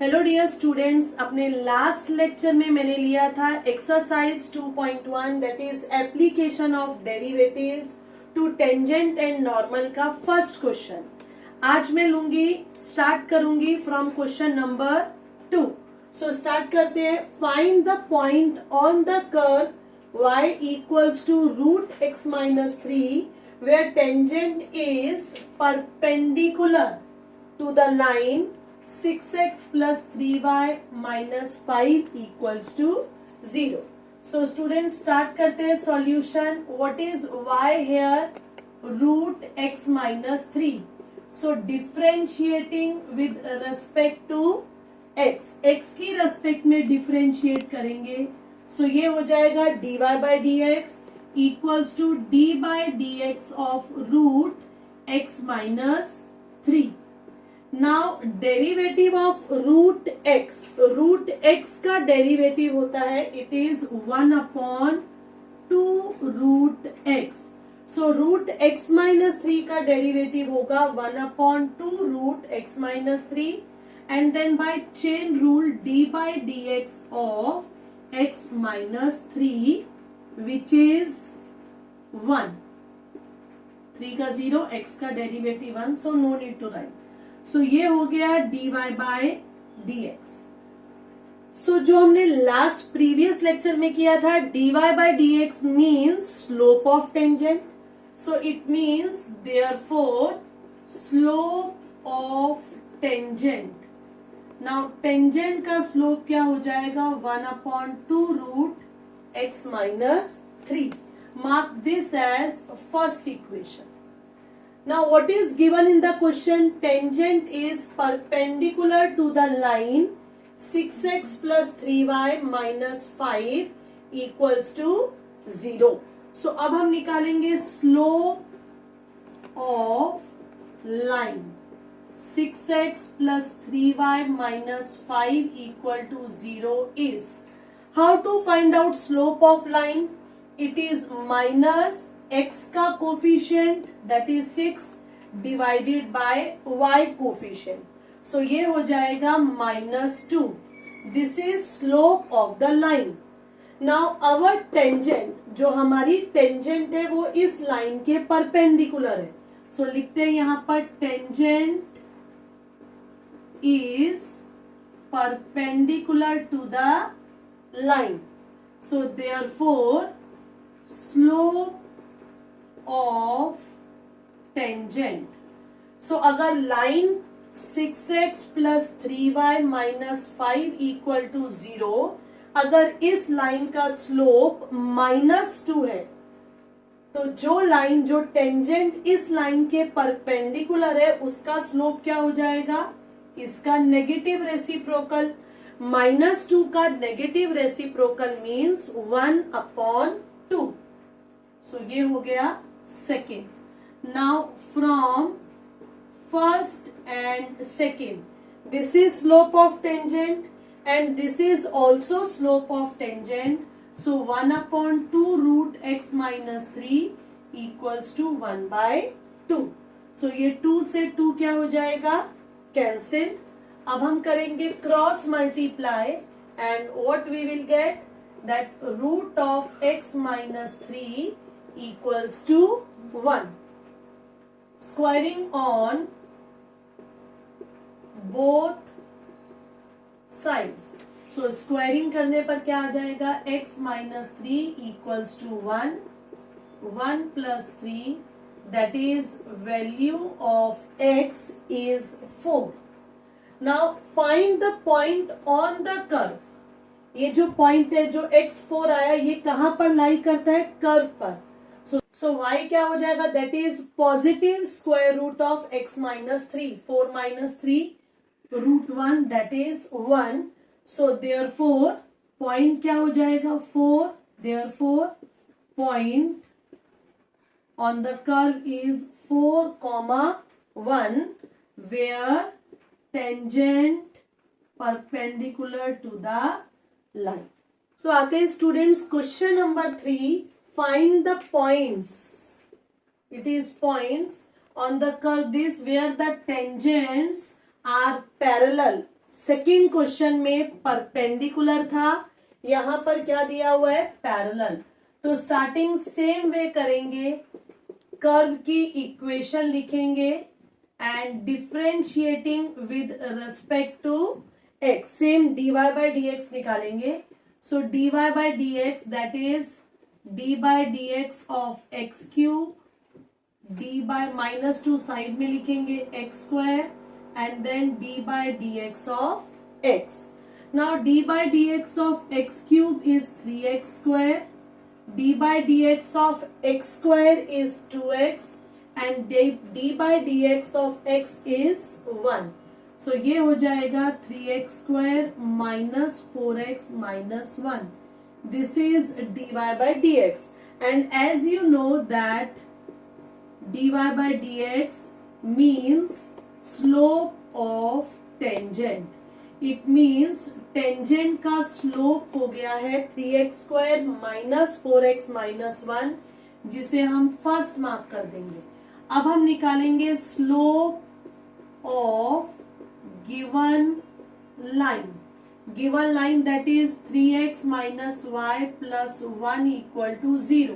Hello dear students, अपने last lecture में मैंने लिया था exercise 2.1 that is application of derivatives to tangent and normal का फर्स्ट क्वेश्चन। आज मैं लूंगी, स्टार्ट करूंगी from question number 2। So start करते हैं। Find the point on the curve y equals to root x minus 3 where tangent is perpendicular to the line 6x plus 3y minus 5 equals to 0. So students start करते हैं solution. What is y here? Root x minus 3. So differentiating with respect to x. x की respect में differentiate करेंगे. So ये हो जाएगा dy by dx equals to d by dx of root x minus 3. Now derivative of root x का derivative होता है it is 1/2 root x. So root x minus 3 का डेरिवेटिव होगा 1/2 root x minus 3 and then by chain rule d by d x of x minus 3 which is 1। 3 का 0, x का derivative 1, so no need to write. So ये हो गया dy by dx। सो जो हमने last previous lecture में किया था dy by dx means slope of tangent. So it means therefore slope of tangent. Now tangent का स्लोप क्या हो जाएगा 1/2 root x minus 3। Mark this as first equation. Now what is given in the question? Tangent is perpendicular to the line 6x plus 3y minus 5 equals to 0. So अब हम निकालेंगे slope of line 6x plus 3y minus 5 equal to 0 is. How to find out slope of line? It is minus x का coefficient that is 6 divided by y coefficient. So ये हो जाएगा -2। This is slope of the line. Now our tangent, जो हमारी tangent है वो इस line के परपेंडिकुलर है। सो लिखते हैं यहां पर tangent is perpendicular to the line. So therefore slope of tangent. So अगर line 6x plus 3y minus 5 equal to 0, अगर इस लाइन का स्लोप -2 है तो जो लाइन, जो टेंजेंट इस लाइन के परपेंडिकुलर है उसका स्लोप क्या हो जाएगा? इसका नेगेटिव रेसिप्रोकल। -2 का नेगेटिव रेसिप्रोकल मीन्स 1/2। सो ये हो गया second. Now from first and second, this is slope of tangent and this is also slope of tangent. So 1/2 root x minus 3 equals to 1/2. So ये 2 से 2 क्या हो जाएगा? कैंसिल। अब हम करेंगे cross multiply and what we will get? That root of x minus 3 equals to 1. Squaring on both sides. So squaring करने पर क्या आ जाएगा? x minus 3 equals to 1. 1 plus 3, that is value of x is 4. Now find the point on the curve. ये जो point है, जो x4 आया, ये कहां पर लाई करता है? कर्व पर। सो y क्या हो जाएगा? That is positive square root of x minus 3। 4 minus 3 root 1 that is 1। So therefore point क्या हो जाएगा? 4। Therefore point on the curve is 4, 1 where tangent perpendicular to the line. So आते हैं students question number 3। Find the points. It is points on the curve this where the tangents are parallel. Second question में perpendicular था, यहां पर क्या दिया हुआ है, पैरेलल। तो स्टार्टिंग सेम वे करेंगे, कर्व की इक्वेशन लिखेंगे and differentiating with respect to x, same dy by d x निकालेंगे। So dy by d x that is d by d x of x cube, d by -2 side में लिखेंगे x square and then d by dx of x. Now d by dx of x cube is 3x square, d by dx of x square is 2x and d by dx of x is 1. So ये हो जाएगा 3x square minus 4x minus 1. This is dy by dx, and as you know that dy by dx means slope of tangent. It means tangent का slope हो गया है 3x square minus 4x minus 1, जिसे हम first mark कर देंगे। अब हम निकालेंगे slope of given line. Given line that is 3x minus y plus 1 equal to 0.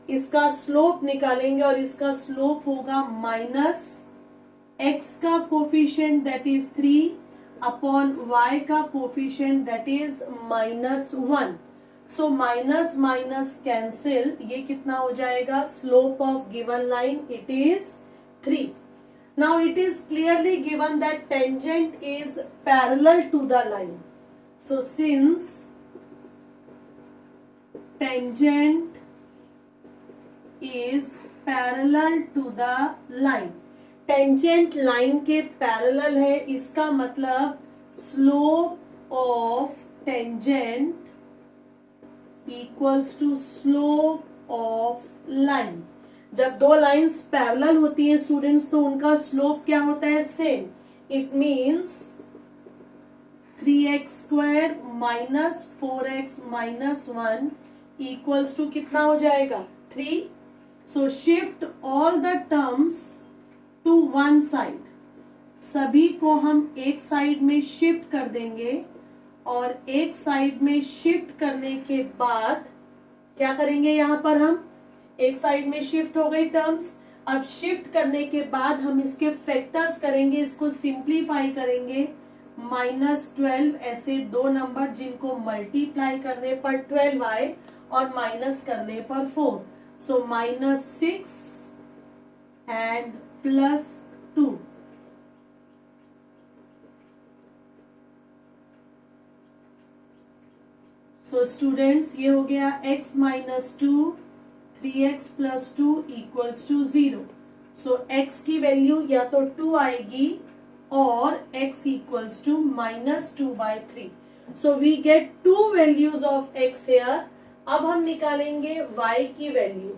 इसका slope निकालेंगे और इसका slope होगा माइनस x का coefficient that is 3 upon y का coefficient that is -1. So minus minus cancel, ये कितना हो जाएगा, slope of given line it is 3. Now it is clearly given that tangent is parallel to the line. So since tangent is parallel to the line, tangent line के parallel है, इसका मतलब slope of tangent equals to slope of line. जब दो lines parallel होती हैं students, तो उनका स्लोप क्या होता है, same. It means 3x square minus 4x minus 1 equals to कितना हो जाएगा, 3. So shift all the terms to one side, सभी को हम एक साइड में शिफ्ट कर देंगे और एक साइड में शिफ्ट करने के बाद क्या करेंगे, यहां पर हम एक साइड में शिफ्ट हो गई टर्म्स. अब शिफ्ट करने के बाद हम इसके फैक्टर्स करेंगे, इसको सिंप्लीफाई करेंगे. -12 ऐसे दो नंबर जिनको मल्टीप्लाई करने पर 12 आए और माइनस करने पर 4. सो -6 एंड +2. सो स्टूडेंट्स ये हो गया x -2, 3x + 2 equals to 0. So x की वैल्यू या तो 2 आएगी और x equals to -2/3. So we get 2 values of x here. अब हम निकालेंगे y की value.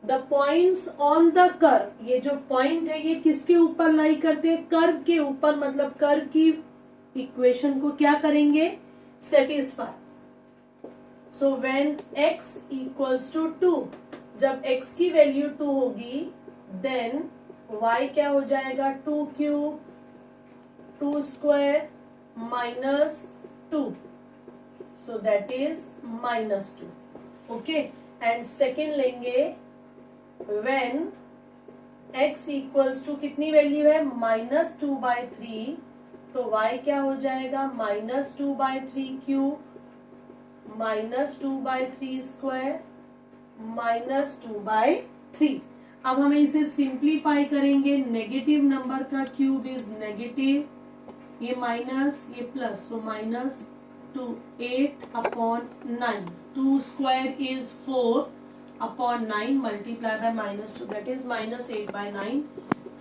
The points on the curve, ये जो पॉइंट है ये किसके ऊपर लाई करते हैं, कर्व के ऊपर, मतलब कर्व की इक्वेशन को क्या करेंगे, satisfy. So when x equals to 2, जब x की वैल्यू 2 होगी देन y क्या हो जाएगा, 2 cube 2 square -2. So that is -2. Okay, and second लेंगे when x इक्वल्स टू कितनी वैल्यू है, -2/3, तो y क्या हो जाएगा, -2/3 क्यूब -2/3 स्क्वायर -2/3. अब हमें इसे सिंप्लीफाई करेंगे. नेगेटिव नंबर का क्यूब इज नेगेटिव, ये माइनस ये plus, so -2 8/9. 2 square is 4/9 multiplied by -2, that is -8/9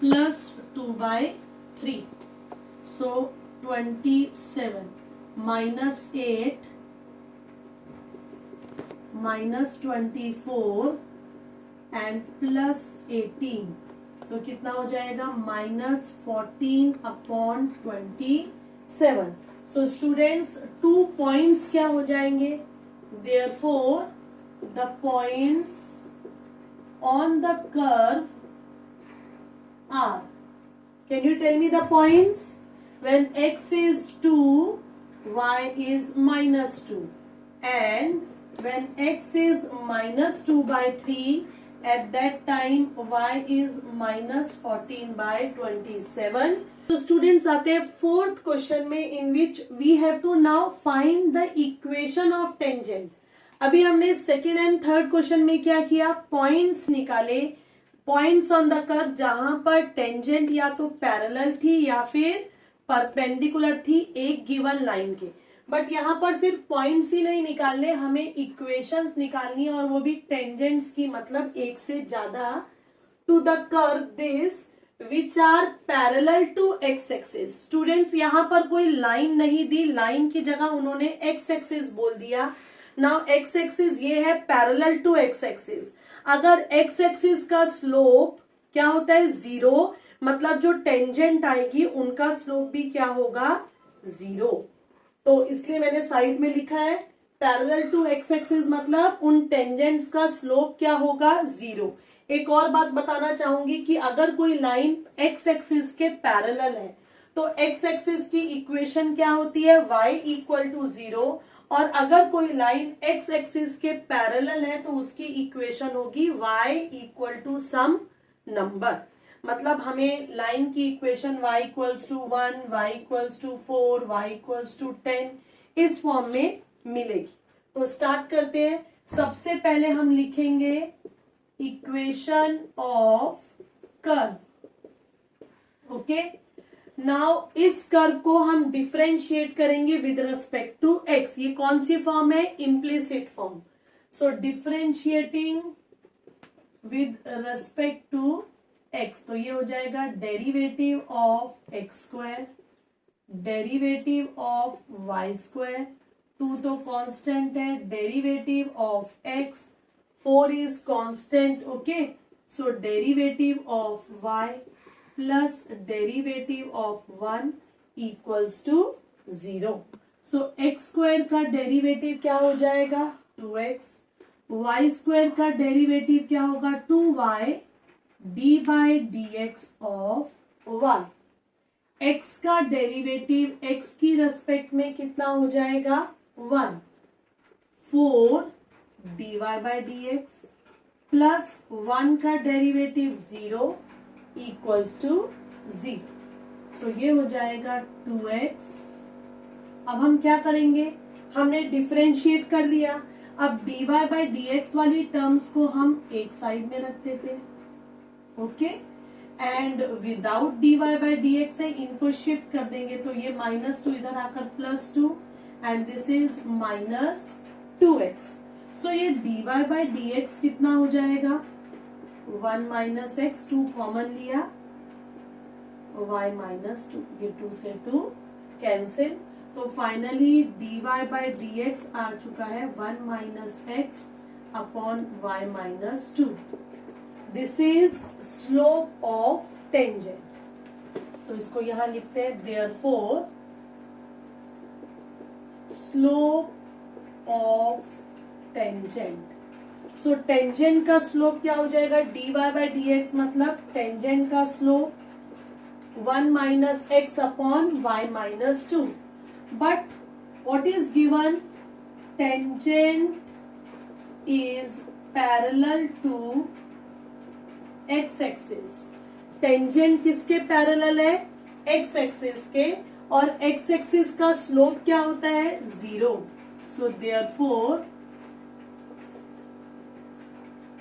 plus 2/3. So 27 -8 -24 and +18. So कितना हो जाएगा, -14/27. So students 2 points क्या हो जाएंगे, therefore the points on the curve are, can you tell me the points? when x is 2, y is minus 2, and when x is minus 2 by 3, at that time y is minus 14 by 27. तो students आते हैं fourth question में, in which we have to now find the equation of tangent. अभी हमने second and third question में क्या किया, points निकाले, पॉइंट्स ऑन द कर्व जहां पर टेंजेंट या तो पैरेलल थी या फिर परपेंडिकुलर थी एक गिवन लाइन के. बट यहाँ पर सिर्फ पॉइंट्स ही नहीं निकालने, हमें इक्वेशंस निकालनी है, और वो भी टेंजेंट्स की, मतलब एक से ज्यादा, to the curve this which are parallel to x axis. Students यहाँ पर कोई लाइन नहीं दी, लाइन की जगह उन्होंने एक्स एक्सिस बोल दिया. नाउ एक्स एक्सिस ये है पैरेलल टू एक्स एक्सिस. अगर एक्स एक्सिस का स्लोप क्या होता है, 0, मतलब जो टेंजेंट आएगी उनका स्लोप भी क्या होगा, 0. तो इसलिए मैंने साइड में लिखा है पैरेलल टू एक्स एक्सिस, मतलब उन टेंजेंट्स का स्लोप क्या होगा, 0. एक और बात बताना चाहूंगी कि अगर कोई लाइन एक्स एक्सिस के पैरेलल है तो एक्स एक्सिस की इक्वेशन क्या होती है, y इक्वल टू 0, और अगर कोई लाइन एक्स एक्सिस के पैरेलल है तो उसकी इक्वेशन होगी y equal to some number. मतलब हमें लाइन की equation y equals to 1, y equals to 4, y equals to 10 इस फॉर्म में मिलेगी. तो स्टार्ट करते हैं. सबसे पहले हम लिखेंगे equation of curve. Okay, now इस कर्व को हम डिफरेंशिएट करेंगे विद रिस्पेक्ट टू x. ये कौन सी फॉर्म है, implicit form. So differentiating with respect to x, तो ये हो जाएगा derivative of x square, derivative of y square, 2 तो कांस्टेंट है, derivative of x, 4 is constant. Okay, so derivative of y plus derivative of 1 equals to 0. So x square का derivative क्या हो जाएगा, 2x, वाई स्क्वायर का derivative क्या होगा, 2y, d by d x of y. x का derivative x की respect में कितना हो जाएगा, 1, 4 dy by d x plus 1 का डेरिवेटिव 0 इक्वल्स टू 0. सो ये हो जाएगा 2x. अब हम क्या करेंगे, हमने डिफरेंशिएट कर लिया. अब dy बाई डी एक्स वाली टर्म्स को हम एक साइड में रख देते हैं. Okay, and without dy by d x है, इनको शिफ्ट कर देंगे तो ये -2 इधर आकर +2 एंड दिस इज -2x. सो ये dy बाई डी एक्स कितना हो जाएगा, 1 माइनस एक्स, 2 कॉमन लिया, y माइनस 2, ये 2 से 2 कैंसिल. तो finally dy by d x आ चुका है 1 minus x upon y minus 2. This is slope of tangent. तो इसको यहां लिखते हैं, therefore slope of tangent. So tangent का स्लोप क्या हो जाएगा, dy बाई डी एक्स, मतलब टेंजेंट का slope 1 minus x upon y minus 2. But what is given, tangent is parallel to x axis. Tangent किसके पैरेलल है, एक्स एक्सिस के, और एक्स एक्सिस का स्लोप क्या होता है, 0. So therefore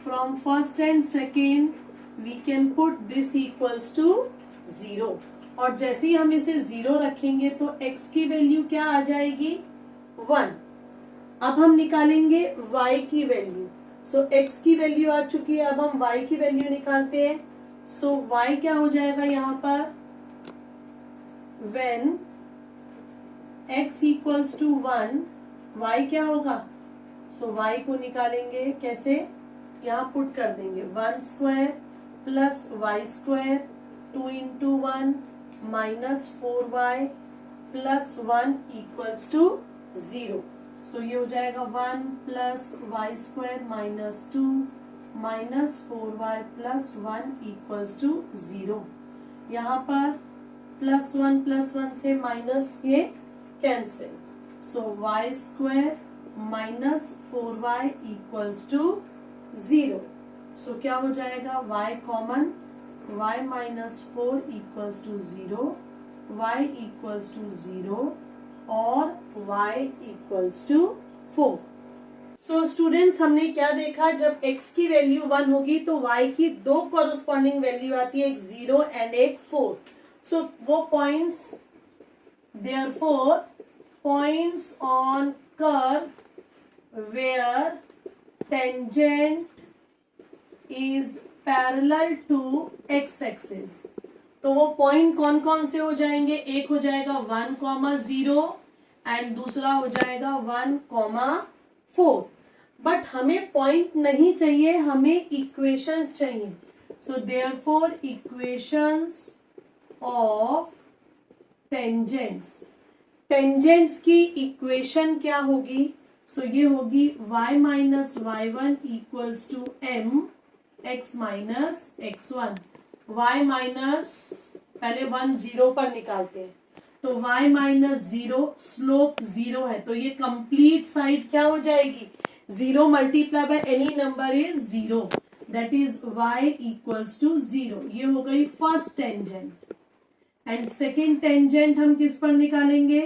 from first and second we can put this equals to 0. और जैसे ही हम इसे 0 रखेंगे तो x की वैल्यू क्या आ जाएगी, 1. अब हम निकालेंगे y की वैल्यू. सो x की वैल्यू आ चुकी है, अब हम y की वैल्यू निकालते हैं. सो y क्या हो जाएगा यहाँ पर, when x equals to 1, y क्या होगा. सो y को निकालेंगे कैसे, यहाँ पुट कर देंगे 1 square plus y square 2 into 1 minus 4y plus 1 equals to 0. So ये हो जाएगा 1 plus y square minus 2 minus 4y plus 1 equals to 0. यहाँ पर प्लस वन से माइनस ये cancel, so y square minus 4y equals to 0। So क्या हो जाएगा, y common, y minus 4 equals to 0, y equals to 0 और y equals to 4। So students, हमने क्या देखा, जब x की वैल्यू 1 होगी तो y की दो कॉरस्पॉन्डिंग वैल्यू आती है, एक 0 एंड एक 4। सो वो points, therefore points on curve where tangent is parallel to x axis, तो वो पॉइंट कौन कौन से हो जाएंगे, एक हो जाएगा 1,0 एंड दूसरा हो जाएगा 1,4। बट हमें पॉइंट नहीं चाहिए, हमें इक्वेशंस चाहिए। So therefore equations of tangents, tangents की इक्वेशन क्या होगी, सो ये होगी y minus y1 equals to m x minus x1। y minus, पहले 1 0 पर निकालते हैं, तो y माइनस 0, स्लोप 0 है, तो ये कंप्लीट साइड क्या हो जाएगी, 0 multiply by any number is 0, that is y equals to 0। ये हो गई first tangent. And second tangent हम किस पर निकालेंगे,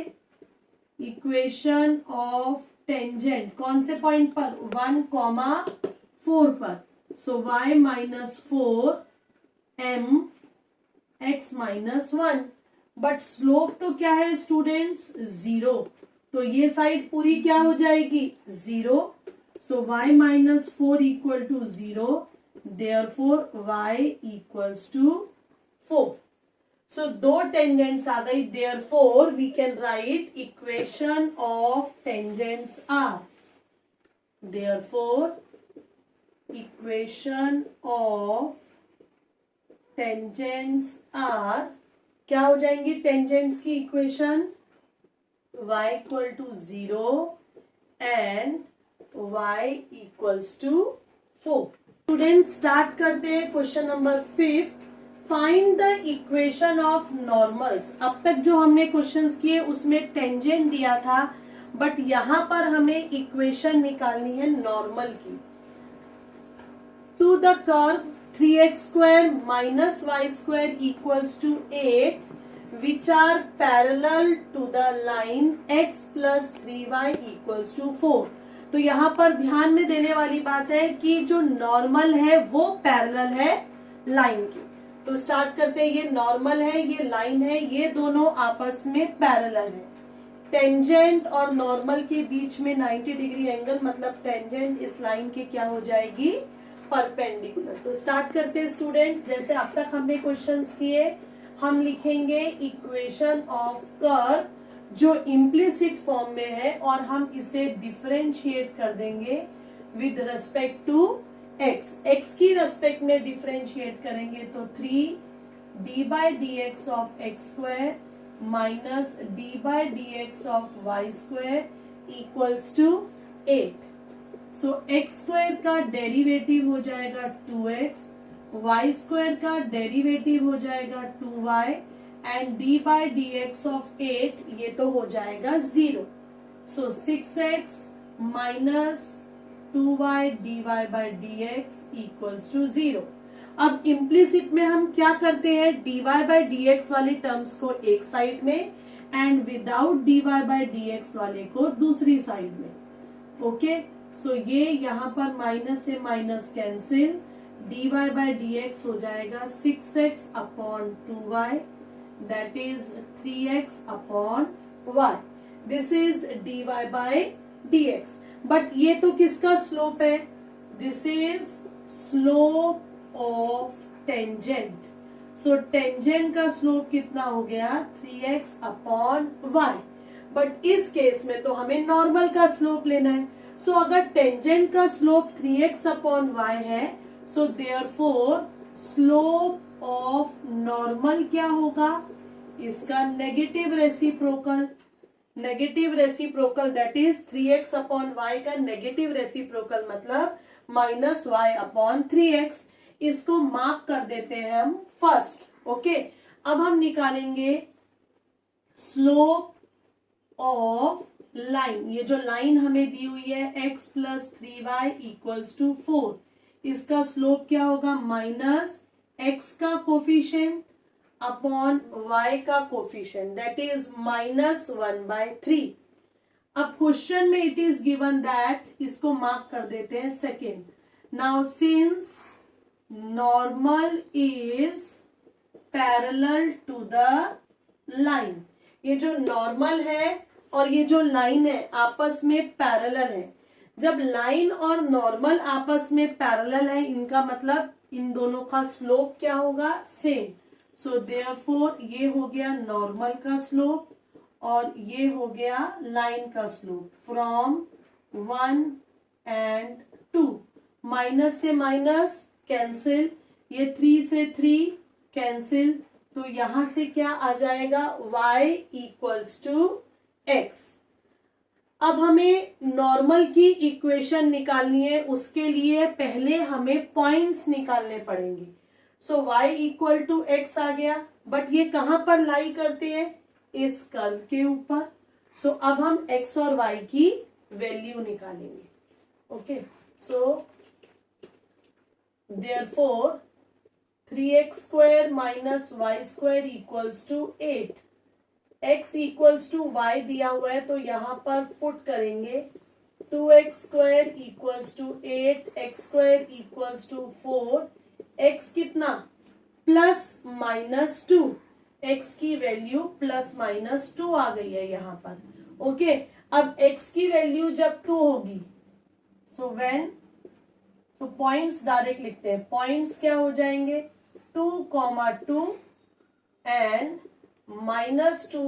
इक्वेशन ऑफ टेंजेंट कौन से पॉइंट पर, 1,4 पर। सो y minus 4 m x minus 1, but slope तो क्या है स्टूडेंट्स, 0, तो ये साइड पूरी क्या हो जाएगी, 0। So y minus 4 equal to 0, therefore y equals to 4। So दो टेंजेंट्स आ गई, therefore we can write equation of tangents are, therefore equation of tangents are, क्या हो जाएंगी टेंजेंट्स की equation, y equal to 0 and y equals to 4। Students start करते हैं question number 5, find the equation of normals. अब तक जो हमने क्वेश्चंस किए उसमें टेंजेंट दिया था, बट यहां पर हमें इक्वेशन निकालनी है नॉर्मल की। To the curve 3x square minus y square equals to 8 which are parallel to the line x plus 3y equals to 4। तो यहाँ पर ध्यान में देने वाली बात है कि जो नॉर्मल है वो पैरेलल है लाइन की। तो स्टार्ट करते हैं, ये नॉर्मल है, ये लाइन है, ये दोनों आपस में पैरेलल है। टेंजेंट और नॉर्मल के बीच में 90 डिग्री एंगल, मतलब टेंजेंट इस लाइन के क्या हो जाएगी, परपेंडिकुलर। तो स्टार्ट करते हैं स्टूडेंट, जैसे अब तक हमने क्वेश्चंस किए, हम लिखेंगे इक्वेशन ऑफ कर्व जो इम्प्लिसिट फॉर्म में है और हम इसे डिफरेंशिएट कर देंगे with respect to x। x की रेस्पेक्ट में डिफरेंशिएट करेंगे तो 3d by d x of x square minus d by d x of y square equals to 8। So x square का डेरिवेटिव हो जाएगा 2x, y स्क्वायर का derivative हो जाएगा 2y and d by d x of 8 ये तो हो जाएगा 0। So 6x minus 2y dy by d x equals to 0। अब इम्प्लिसिट में हम क्या करते हैं, dy बाई डी एक्स वाली टर्म्स को एक साइड में and without dy by d x वाले को दूसरी साइड में। ओके, सो ये यहाँ पर माइनस से minus cancel, dy by d x हो जाएगा 6x upon 2y, that is 3x upon y। This is dy by d x. But ये तो किसका स्लोप है, this is slope of tangent. So tangent का स्लोप कितना हो गया, 3x अपॉन y। बट इस केस में तो हमें नॉर्मल का स्लोप लेना है। सो अगर टेंजेंट का स्लोप 3x अपॉन y है, सो देयरफॉर स्लोप ऑफ नॉर्मल क्या होगा, इसका negative reciprocal. Negative reciprocal that is 3x upon y का नेगेटिव रेसिप्रोकल मतलब माइनस y अपॉन 3x। इसको मार्क कर देते हैं हम फर्स्ट। ओके, अब हम निकालेंगे स्लोप ऑफ लाइन। ये जो लाइन हमें दी हुई है x plus 3y equals to 4, इसका स्लोप क्या होगा? माइनस x का कोफिशिएंट अपॉन y का कोफिशिएंट, दैट इज -1/3। अब क्वेश्चन में इट इज गिवन दैट, इसको मार्क कर देते हैं second. Now since normal is parallel to the line, ये जो नॉर्मल है और ये जो लाइन है आपस में पैरेलल है। जब लाइन और नॉर्मल आपस में पैरेलल है, इनका मतलब इन दोनों का स्लोप क्या होगा? सेम। सो देयरफॉर ये हो गया नॉर्मल का स्लोप और ये हो गया लाइन का स्लोप फ्रॉम 1 एंड 2। माइनस से माइनस कैंसिल, ये 3 से 3 कैंसिल, तो यहां से क्या आ जाएगा? y equals to x। अब हमें नॉर्मल की इक्वेशन निकालनी है, उसके लिए पहले हमें पॉइंट्स निकालने पड़ेंगे। सो y इक्वल टू x आ गया, बट ये कहां पर लाई करते हैं? इस कर्व के ऊपर। सो अब हम x और y की वैल्यू निकालेंगे। Okay, so therefore 3x square minus y square equals to 8। x equals to y दिया हुआ है तो यहां पर पुट करेंगे 2x square equals to 8, x square equals to 4, x कितना? प्लस माइनस 2, x की वैल्यू प्लस माइनस 2 आ गई है यहाँ पर। ओके, अब x की वैल्यू जब 2 होगी, सो पॉइंट्स डायरेक्ट लिखते हैं। पॉइंट्स क्या हो जाएंगे? 2,2 एंड -2,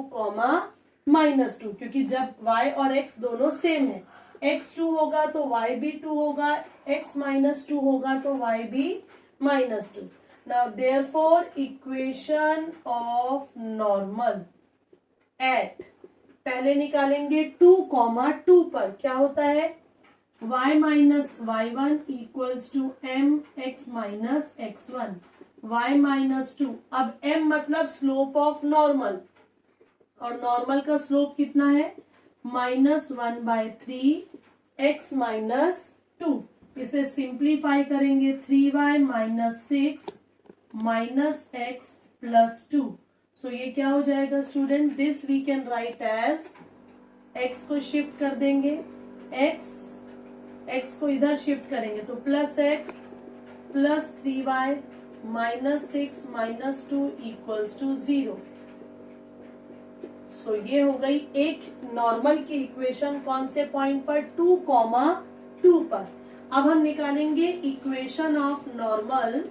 -2, क्योंकि जब y और x दोनों सेम है, x 2 होगा तो y भी 2 होगा, x -2 होगा तो y भी -2। Now therefore equation of normal at, पहले निकालेंगे 2,2 पर, क्या होता है? y minus y1 equals to mx minus x1, y minus 2। अब m मतलब स्लोप ऑफ नॉर्मल, और नॉर्मल का स्लोप कितना है? -1/3 x माइनस 2। इसे सिंप्लीफाई करेंगे 3y minus 6 minus x plus 2। So ये क्या हो जाएगा student? This we can write as, x को शिफ्ट कर देंगे, x को इधर शिफ्ट करेंगे तो plus x plus 3y minus 6 minus 2 equals to 0। So ये हो गई एक नॉर्मल की इक्वेशन। कौन से पॉइंट पर? 2,2 पर। अब हम निकालेंगे इक्वेशन ऑफ नॉर्मल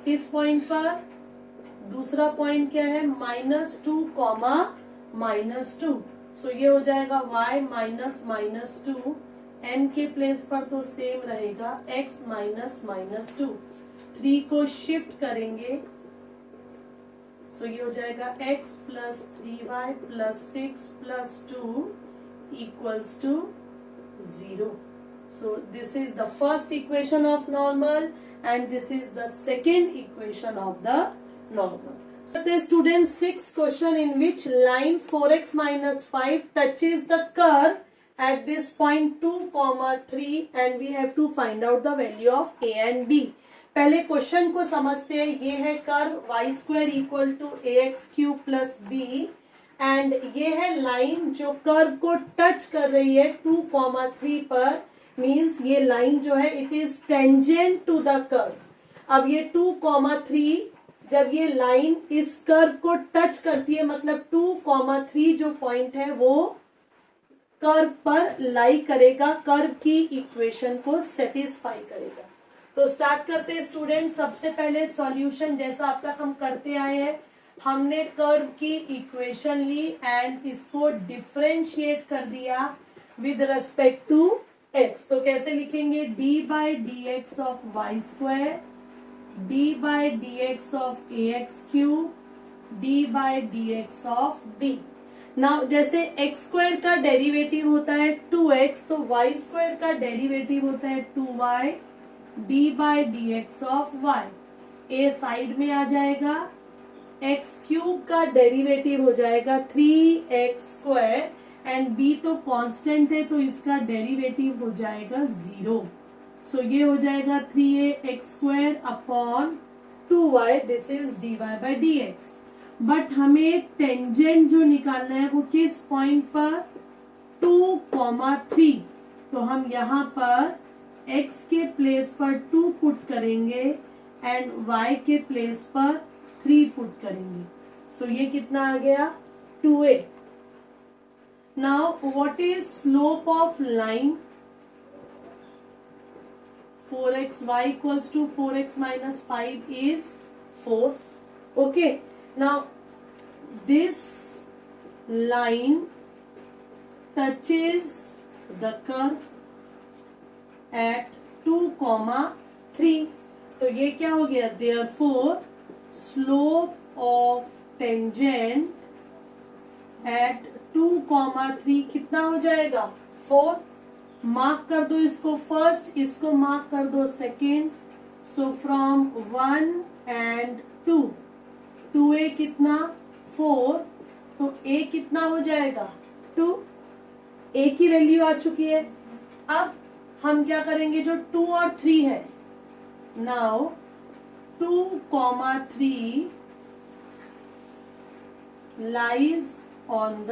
किस पॉइंट पर? दूसरा पॉइंट क्या है? -2, -2। सो ये हो जाएगा y माइनस -2, n के प्लेस पर तो सेम रहेगा x माइनस -2। 3 को शिफ्ट करेंगे, सो ये हो जाएगा x plus 3y plus 6 plus 2 equals to 0। So this is the first equation of normal and this is the second equation of the normal. So the students, 6th question in which line 4x minus 5 touches the curve at this point 2,3 and we have to find out the value of a and b. पहले question को समझते हैं। ये है curve y square equal to ax³ plus b and ये है line जो curve को टच कर रही है 2,3 पर। मीन्स ये लाइन जो है it is tangent to the curve. अब ये 2,3 जब ये लाइन इस कर्व को टच करती है, मतलब 2,3 जो पॉइंट है वो कर्व पर लाई करेगा, कर्व की इक्वेशन को सेटिस्फाई करेगा। तो स्टार्ट करते हैं स्टूडेंट। सबसे पहले सॉल्यूशन जैसा अब तक हम करते आए हैं, हमने कर्व की इक्वेशन ली एंड इसको डिफरेंशिएट कर दिया विद रेस्पेक्ट टू x। तो कैसे लिखेंगे? d/dx of y square, d/dx of ax³, d/dx of b। Now जैसे x स्क्वायर का डेरिवेटिव होता है 2x, तो y स्क्वायर का डेरिवेटिव होता है 2y, d/dx of y। a side में आ जाएगा, x क्यूब का डेरिवेटिव हो जाएगा 3x स्क्वायर एंड b तो कांस्टेंट है तो इसका डेरिवेटिव हो जाएगा 0. सो ये हो जाएगा 3ax square upon 2y. This is dy by dx. But हमें टेंजेंट जो निकालना है वो किस पॉइंट पर, 2,3. तो हम यहाँ पर x के प्लेस पर 2 पुट करेंगे एंड y के प्लेस पर 3 पुट करेंगे. सो ये कितना आ गया, 2a. Now what is slope of line, 4xy equals to 4x minus 5 is 4. Okay. Now this line touches the curve at 2,3. तो ये क्या हो गया, therefore slope of tangent at 2,3 कितना हो जाएगा, 4. मार्क कर दो इसको फर्स्ट, इसको मार्क कर दो second. So from 1 and 2, 2a कितना, 4. तो a कितना हो जाएगा, 2. a की वैल्यू आ चुकी है. अब हम क्या करेंगे, जो 2 और 3 है, now 2,3 lies on the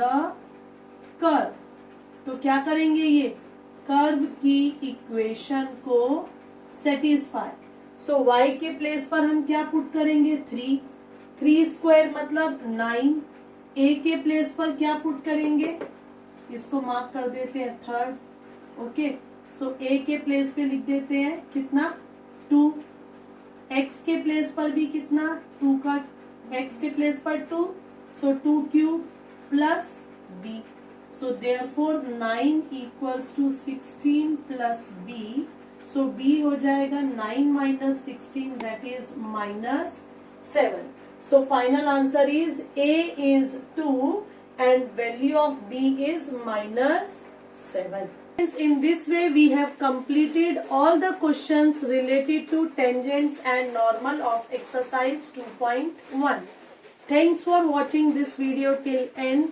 curve. तो क्या करेंगे, ये कर्व की इक्वेशन को सेटिस्फाई. सो y के प्लेस पर हम क्या पुट करेंगे, 3. 3 स्क्वायर मतलब 9. a के प्लेस पर क्या पुट करेंगे, इसको मार्क कर देते हैं 3rd. ओके. सो a के प्लेस पे लिख देते हैं कितना, 2. x के प्लेस पर भी कितना, 2 का x के प्लेस पर 2. सो 2 cube plus b. So therefore 9 equals to 16 plus b. So b हो जाएगा 9 minus 16, that is minus 7. So final answer is a is 2 and value of b is minus 7. In this way we have completed all the questions related to tangents and normal of exercise 2.1. Thanks for watching this video till end.